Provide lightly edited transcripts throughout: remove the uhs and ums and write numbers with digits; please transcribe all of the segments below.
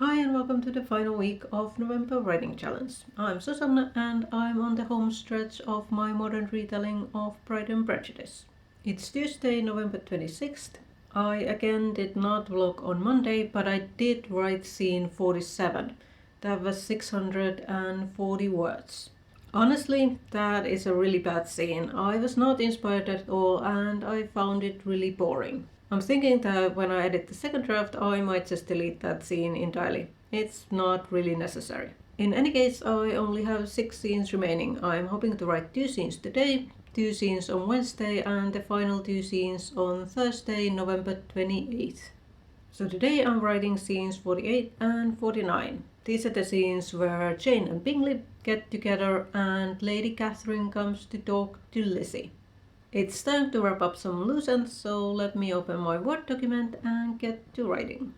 Hi and welcome to the final week of November Writing Challenge. I'm Susanna and I'm on the home stretch of my modern retelling of Pride and Prejudice. It's Tuesday, November 26th. I again did not vlog on Monday, but I did write scene 47. That was 640 words. Honestly, that is a really bad scene. I was not inspired at all and I found it really boring. I'm thinking that when I edit the second draft, I might just delete that scene entirely. It's not really necessary. In any case, I only have 6 scenes remaining. I'm hoping to write 2 scenes today, 2 scenes on Wednesday, and the final 2 scenes on Thursday, November 28th. So today I'm writing scenes 48 and 49. These are the scenes where Jane and Bingley get together and Lady Catherine comes to talk to Lizzie. It's time to wrap up some loose ends, so let me open my Word document and get to writing.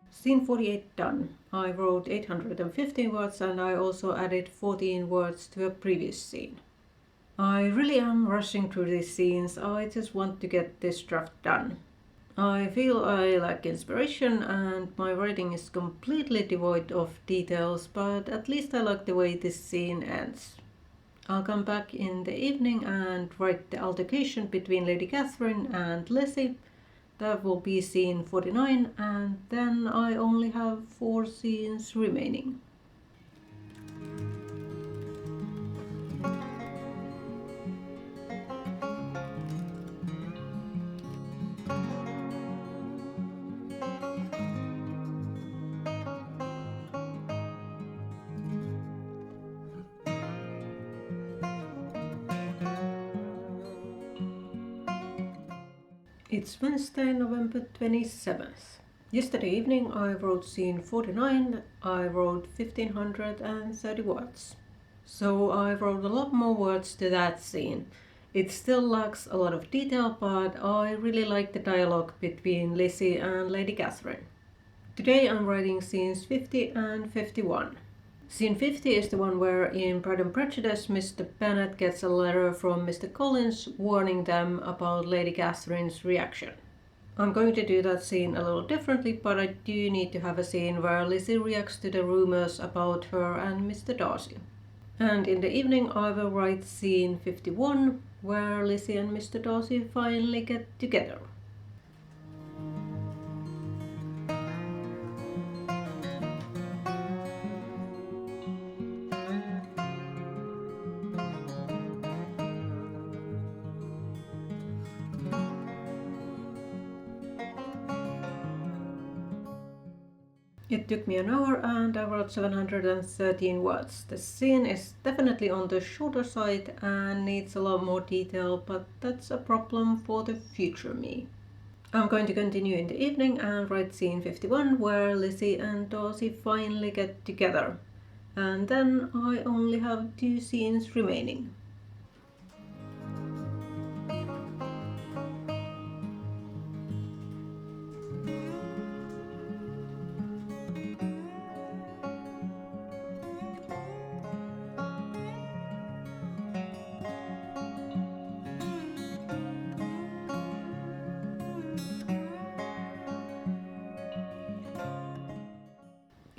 Scene 48 done. I wrote 815 words and I also added 14 words to a previous scene. I really am rushing through these scenes. I just want to get this draft done. I feel I lack inspiration and my writing is completely devoid of details, but at least I like the way this scene ends. I'll come back in the evening and write the altercation between Lady Catherine and Lizzie. That will be scene 49, and then I only have 4 scenes remaining. It's Wednesday, November 27th. Yesterday evening I wrote scene 49. I wrote 1530 words. So I wrote a lot more words to that scene. It still lacks a lot of detail, but I really like the dialogue between Lizzie and Lady Catherine. Today I'm writing scenes 50 and 51. Scene 50 is the one where in Pride and Prejudice Mr. Bennet gets a letter from Mr. Collins warning them about Lady Catherine's reaction. I'm going to do that scene a little differently, but I do need to have a scene where Lizzie reacts to the rumors about her and Mr. Darcy. And in the evening I will write scene 51, where Lizzie and Mr. Darcy finally get together. It took me an hour and I wrote 713 words. The scene is definitely on the shorter side and needs a lot more detail, but that's a problem for the future me. I'm going to continue in the evening and write scene 51 where Lizzie and Darcy finally get together. And then I only have 2 scenes remaining.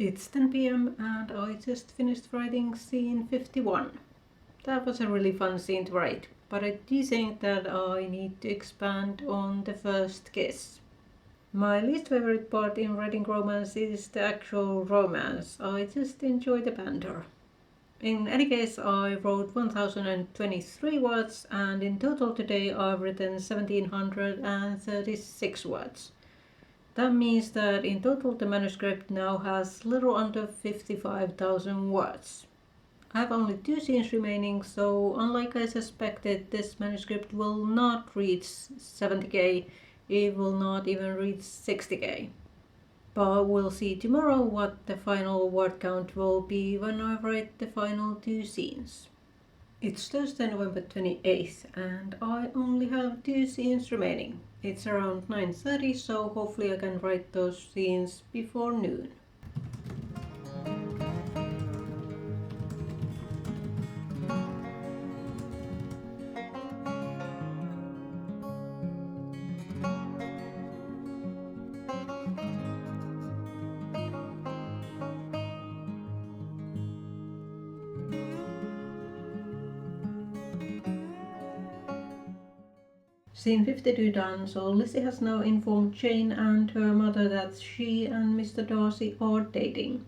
It's 10 p.m. and I just finished writing scene 51. That was a really fun scene to write, but I do think that I need to expand on the first kiss. My least favorite part in writing romance is the actual romance. I just enjoy the banter. In any case, I wrote 1023 words and in total today I've written 1736 words. That means that in total the manuscript now has little under 55,000 words. I have only 2 scenes remaining, so unlike I suspected, this manuscript will not reach 70k, it will not even reach 60k. But we'll see tomorrow what the final word count will be when I write the final 2 scenes. It's Thursday, November 28th, and I only have 2 scenes remaining. It's around 9:30, so hopefully I can write those scenes before noon. Scene 52 done, so Lizzie has now informed Jane and her mother that she and Mr. Darcy are dating.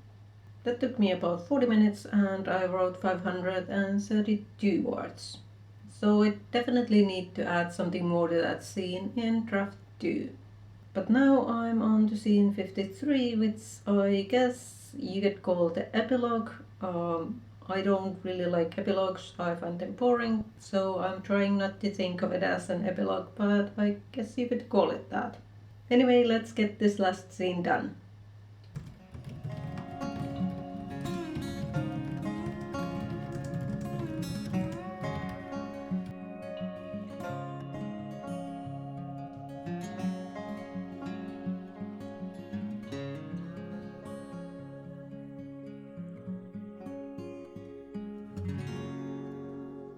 That took me about 40 minutes and I wrote 532 words. So I definitely need to add something more to that scene in draft 2. But now I'm on to scene 53, which I guess you could call the epilogue. I don't really like epilogues, I find them boring, so I'm trying not to think of it as an epilogue, but I guess you could call it that. Anyway, let's get this last scene done.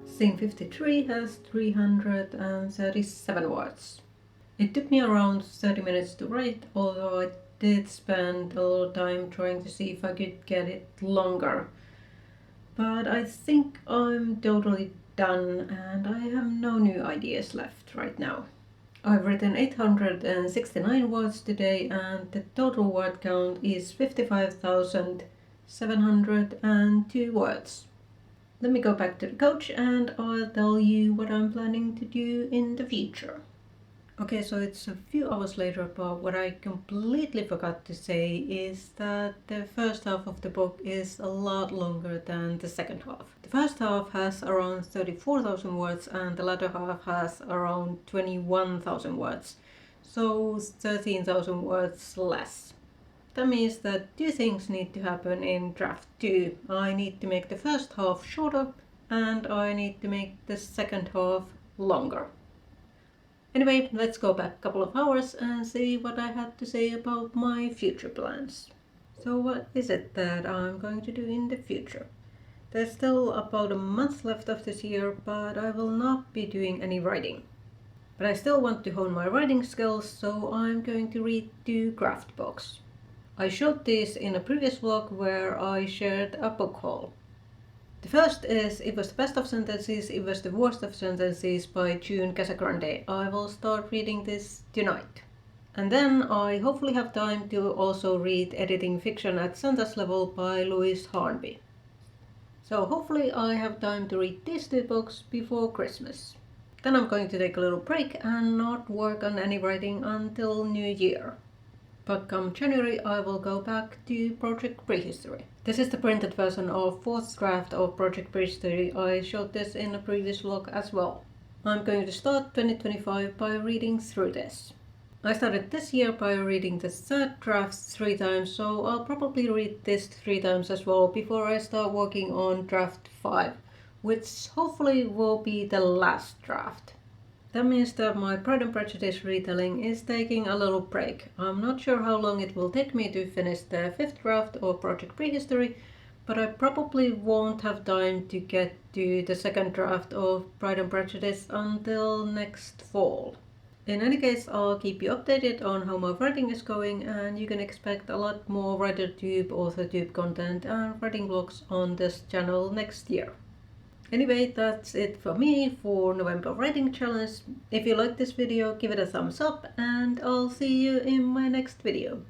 Scene 53 has 337 words. It took me around 30 minutes to write, although I did spend a little time trying to see if I could get it longer. But I think I'm totally done and I have no new ideas left right now. I've written 869 words today and the total word count is 55,702 words. Let me go back to the coach and I'll tell you what I'm planning to do in the future. Okay, so it's a few hours later, but what I completely forgot to say is that the first half of the book is a lot longer than the second half. The first half has around 34,000 words and the latter half has around 21,000 words, so 13,000 words less. That means that two things need to happen in draft 2. I need to make the first half shorter and I need to make the second half longer. Anyway, let's go back a couple of hours and see what I had to say about my future plans. So what is it that I'm going to do in the future? There's still about a month left of this year, but I will not be doing any writing. But I still want to hone my writing skills, so I'm going to read 2 craft books. I showed this in a previous vlog where I shared a book haul. The first is It Was the Best of Sentences, It Was the Worst of Sentences by June Casagrande. I will start reading this tonight. And then I hopefully have time to also read Editing Fiction at Sentence Level by Louise Hornby. So hopefully I have time to read these 2 books before Christmas. Then I'm going to take a little break and not work on any writing until New Year. But come January I will go back to Project Prehistory. This is the printed version of 4th draft of Project Prehistory. I showed this in a previous vlog as well. I'm going to start 2025 by reading through this. I started this year by reading the 3rd draft 3 times, so I'll probably read this 3 times as well before I start working on draft 5, which hopefully will be the last draft. That means that my Pride and Prejudice retelling is taking a little break. I'm not sure how long it will take me to finish the 5th draft of Project Prehistory, but I probably won't have time to get to the 2nd draft of Pride and Prejudice until next fall. In any case, I'll keep you updated on how my writing is going, and you can expect a lot more WriterTube, AuthorTube content and writing vlogs on this channel next year. Anyway, that's it for me for November Writing Challenge. If you like this video, give it a thumbs up and I'll see you in my next video.